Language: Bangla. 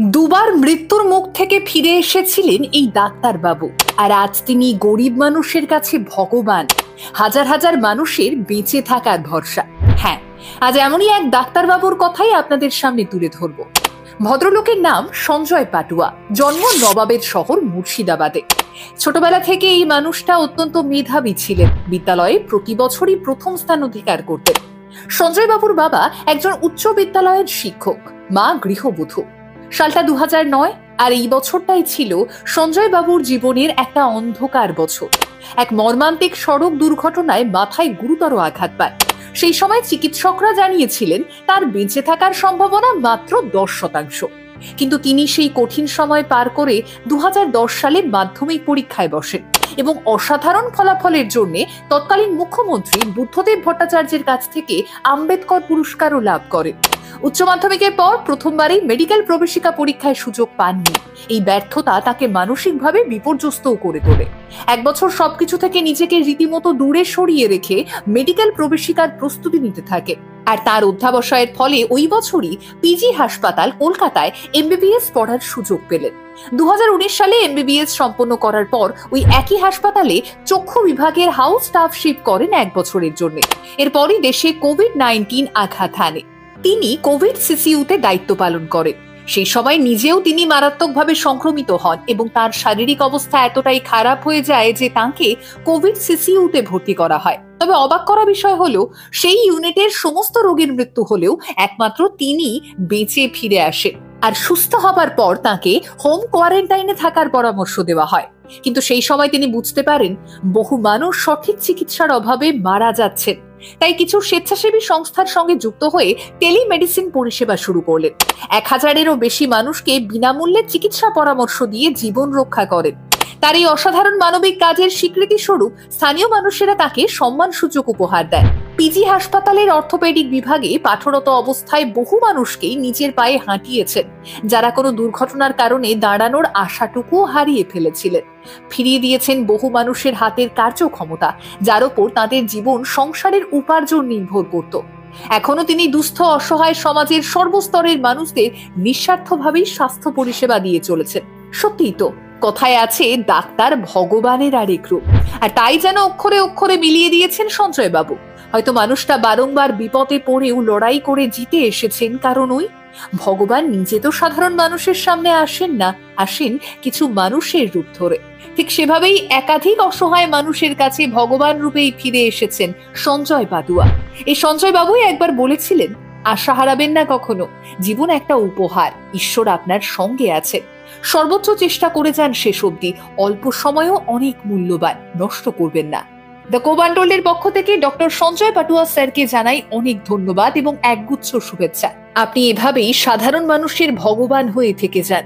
দুবার মৃত্যুর মুখ থেকে ফিরে এসেছিলেন এই ডাক্তারবাবু, আর আজ তিনি গরিব মানুষের কাছে ভগবান, হাজার হাজার মানুষের বেঁচে থাকার ভরসা। হ্যাঁ, আজ এমনই এক ডাক্তারবাবুর কথাই আপনাদের সামনে তুলে ধরব। ভদ্রলোকের নাম সঞ্জয় পাটুয়া, জন্ম নবাবের শহর মুর্শিদাবাদে। ছোটবেলা থেকে এই মানুষটা অত্যন্ত মেধাবী ছিলেন, বিদ্যালয়ে প্রতি বছরই প্রথম স্থান অধিকার করতেন। সঞ্জয় বাবুর বাবা একজন উচ্চ বিদ্যালয়ের শিক্ষক, মা গৃহবধূ। সালটা 2009, আর এই বছরটাই ছিল সঞ্জয় বাবুর জীবনের একটা অন্ধকার বছর। এক মর্মান্তিক সড়ক দুর্ঘটনায় মাথায় গুরুতর আঘাত পায়। সেই সময় চিকিৎসকরা জানিয়েছিলেন তার বেঁচে থাকার সম্ভাবনা মাত্র 10%। কিন্তু তিনি সেই কঠিন সময় পার করে 2010 সালে মাধ্যমিক পরীক্ষায় বসেন এবং অসাধারণ ফলাফলের জন্য তৎকালীন মুখ্যমন্ত্রী বুদ্ধদেব ভট্টাচার্যের কাছ থেকে আম্বেদকর পুরস্কারও লাভ করেন। উচ্চ মাধ্যমিকের পর প্রথমবারেই মেডিকেল প্রবেশিকা পরীক্ষায় সুযোগ পাননি। এই ব্যর্থতা তাকে মানসিকভাবে বিপর্যস্তও করে তোলে। এক বছর সবকিছু থেকে নিজেকে রীতিমতো দূরে সরিয়ে রেখে মেডিকেল প্রবেশিকার প্রস্তুতি নিতে থাকে। আর তার অধ্যাবসায়ের ফলে ওই বছরই পিজি হাসপাতাল কলকাতায় এমবিবিএস পড়ার সুযোগ পেলেন। 2019 সালে এমবিবিএস সম্পন্ন করার পর ওই একই হাসপাতালে চক্ষু বিভাগের হাউস স্টাফশিপ করেন 1 বছরের জন্য। এরপরই দেশে কোভিড-19 আঘাত হানে। তিনি কোভিড সিসিইউতে দায়িত্ব পালন করেন। সেই সময় নিজেও তিনি মারাত্মকভাবে সংক্রমিত হন এবং তার শারীরিক অবস্থা এতটাই খারাপ হয়ে যায় যে তাকে কোভিড সিসিইউতে ভর্তি করা হয়। তবে অবাক করা বিষয় হলো, সেই ইউনিটের সমস্ত রোগীর মৃত্যু হলেও একমাত্র তিনি বেঁচে ফিরে আসেন। আর সুস্থ হবার পর তাকে হোম কোয়ারেন্টাইনে থাকার পরামর্শ দেওয়া হয়। কিন্তু সেই সময় তিনি বুঝতে পারেন বহু মানুষ সঠিক চিকিৎসার অভাবে মারা যাচ্ছেন। তাই কিছু স্বেচ্ছাসেবী সংস্থার সঙ্গে যুক্ত হয়ে টেলিমেডিসিন পরিষেবা শুরু করলেন। 1000-এরও বেশি মানুষকে বিনামূল্যে চিকিৎসা পরামর্শ দিয়ে জীবন রক্ষা করেন। তার এই অসাধারণ মানবিক কাজের স্বীকৃতি স্বরূপ স্থানীয় মানুষেরা তাকে সম্মানসূচক উপহার দেয়। পিজি হাসপাতালের অর্থোপেডিক বিভাগে পাঠরত অবস্থায় বহু মানুষকেই নিজের পায়ে হাঁটিয়েছেন, যারা কোনো দুর্ঘটনার কারণে দাঁড়ানোর আশাটুকুও হারিয়ে ফেলেছিলেন। ফিরিয়ে দিয়েছেন বহু মানুষের হাতের কার্যক্ষমতা, যার উপর তাদের জীবন সংসারের উপার্জন নির্ভর করত। এখনো তিনি দুস্থ অসহায় সমাজের সর্বস্তরের মানুষদের নিঃস্বার্থভাবেই স্বাস্থ্য পরিষেবা দিয়ে চলেছেন। সত্যিই তো, কথায় আছে ডাক্তার ভগবানের আরেক রূপ। আর তাই যেন অক্ষরে অক্ষরে মিলিয়ে দিয়েছেন সঞ্জয় বাবু। হয়তো মানুষটা বারংবার বিপদে পড়েও লড়াই করে জিতে এসেছেন, কারণ ওই ভগবান নিজে তো সাধারণ মানুষের সামনে আসেন না, আসেন কিছু মানুষের রূপ ধরে। ঠিক সেভাবেই একাধিক অসহায় মানুষের কাছে ভগবান রূপেই ফিরে এসেছেন সঞ্জয় পাটুয়া। এই সঞ্জয় বাবুই একবার বলেছিলেন, আশা হারাবেন না কখনো, জীবন একটা উপহার, ঈশ্বর আপনার সঙ্গে আছেন। সর্বোচ্চ চেষ্টা করে যান শেষ অবধি, অল্প সময়ও অনেক মূল্যবান, নষ্ট করবেন না। দ্য কোবান্ডোলের পক্ষ থেকে ডক্টর সঞ্জয় পাটুয়া স্যারকে জানাই অনেক ধন্যবাদ এবং একগুচ্ছ শুভেচ্ছা। আপনি এভাবেই সাধারণ মানুষের ভগবান হয়ে থেকে যান।